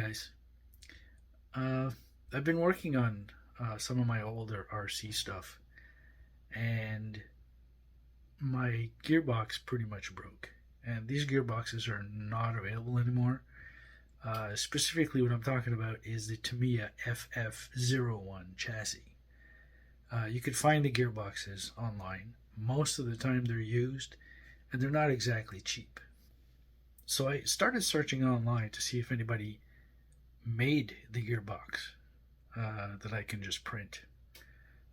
guys. Uh, I've been working on some of my older RC stuff, and my gearbox pretty much broke. And these gearboxes are not available anymore. Specifically, what I'm talking about is the Tamiya FF01 chassis. You can find the gearboxes online. Most of the time, they're used, and they're not exactly cheap. So I started searching online to see if anybody made the gearbox that I can just print.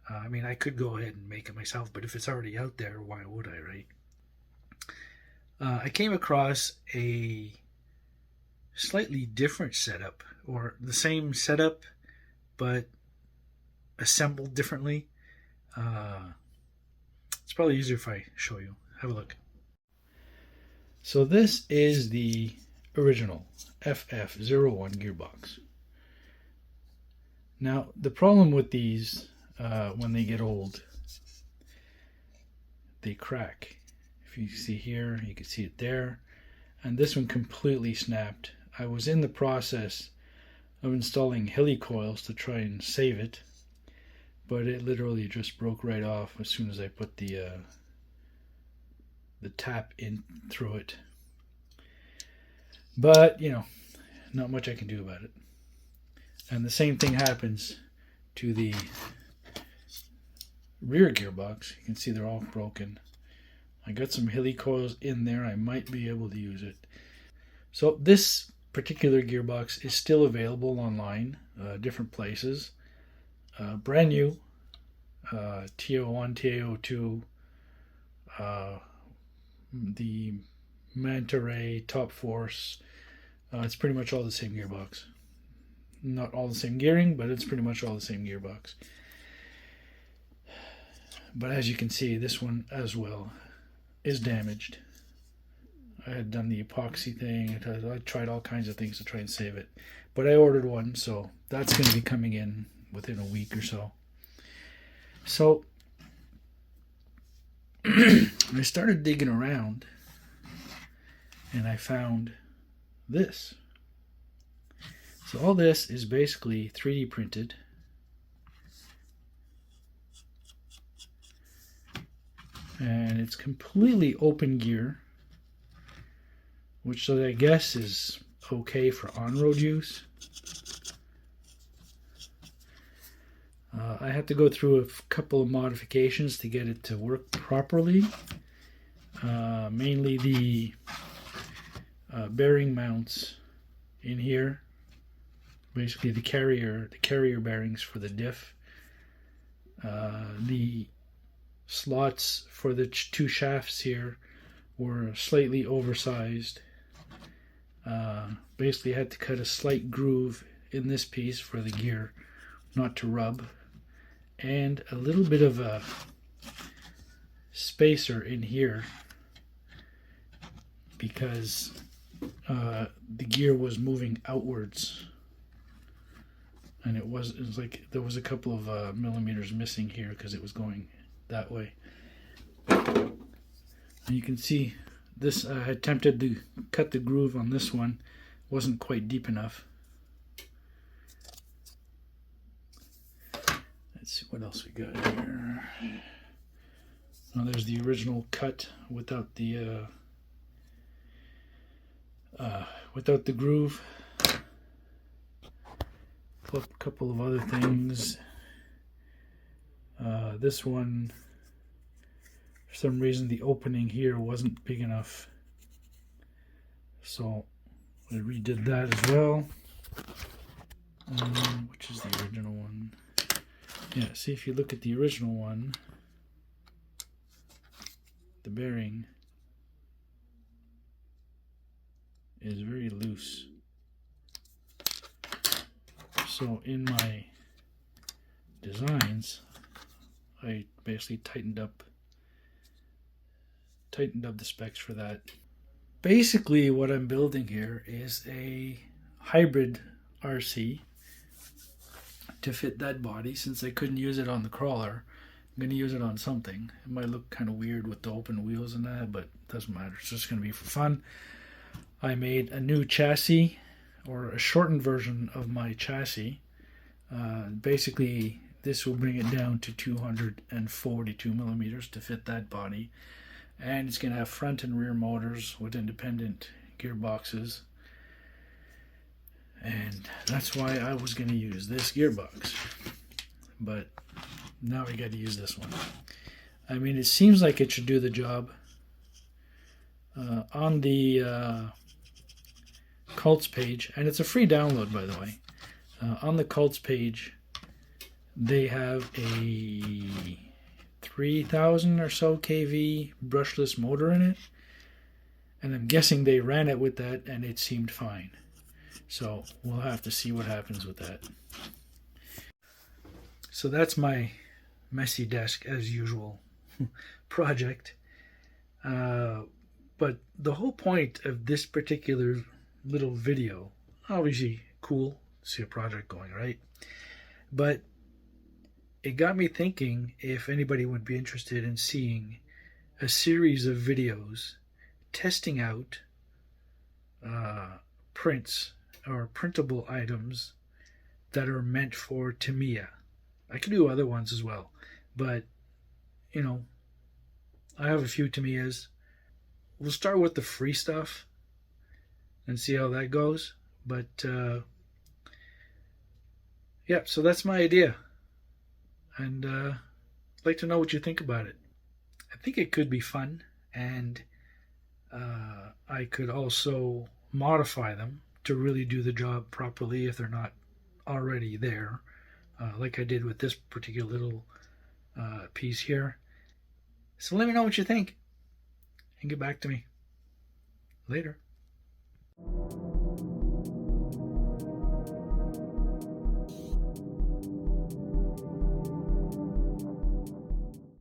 I mean, I could go ahead and make it myself, but if it's already out there, why would I, right? I came across a slightly different setup, or the same setup, but assembled differently. It's probably easier if I show you. Have a look. So this is the original FF01 gearbox. Now, the problem with these, when they get old, they crack. If you see here, you can see it there. And this one completely snapped. I was in the process of installing helicoils to try and save it, but it literally just broke right off as soon as I put the tap in through it. But, not much I can do about it. And the same thing happens to the rear gearbox. You can see they're all broken. I got some helicoils in there. I might be able to use it. So this particular gearbox is still available online, different places. Brand new, TO1, TO2, the Manta Ray, Top Force. It's pretty much all the same gearbox. Not all the same gearing, but it's pretty much all the same gearbox. But as you can see, this one as well is damaged. I had done the epoxy thing. I tried all kinds of things to try and save it. But I ordered one, so that's going to be coming in within a week or so. So I started digging around, and I found this. So all this is basically 3D printed. And it's completely open gear, which I guess is okay for on-road use. I had to go through a couple of modifications to get it to work properly. Mainly the bearing mounts in here, basically the carrier bearings for the diff. The slots for the two shafts here were slightly oversized. Basically had to cut a slight groove in this piece for the gear not to rub, and a little bit of a spacer in here because the gear was moving outwards, and it was like there was a couple of millimeters missing here because it was going that way. And you can see this, I attempted to cut the groove on this one, wasn't quite deep enough. Let's see what else we got here. Now there's the original cut without the groove. A couple of other things. This one, for some reason, the opening here wasn't big enough, so I redid that as well. Which is the original one? Yeah, see, if you look at the original one, the bearing is very loose. So in my designs, I basically tightened up the specs for that. Basically what I'm building here is a hybrid RC to fit that body. Since I couldn't use it on the crawler, I'm going to use it on something. It might look kind of weird with the open wheels and that, but it doesn't matter. It's just going to be for fun. I made a new chassis or a shortened version of my chassis. Basically, this will bring it down to 242 millimeters to fit that body. And it's going to have front and rear motors with independent gearboxes. And that's why I was going to use this gearbox. But now we got to use this one. I mean, it seems like it should do the job. On the Cults page, and it's a free download, by the way. On the Cults page, they have a 3,000 or so kV brushless motor in it, and I'm guessing they ran it with that and it seemed fine. So we'll have to see what happens with that. So that's my messy desk as usual project. But the whole point of this particular little video, obviously cool to see a project going, right? But it got me thinking if anybody would be interested in seeing a series of videos testing out prints or printable items that are meant for Tamiya. I could do other ones as well, but you know, I have a few Tamiyas. We'll start with the free stuff and see how that goes. But yeah, so that's my idea, and I'd like to know what you think about it. I think it could be fun, and I could also modify them to really do the job properly if they're not already there, like I did with this particular little piece here. So let me know what you think and get back to me later.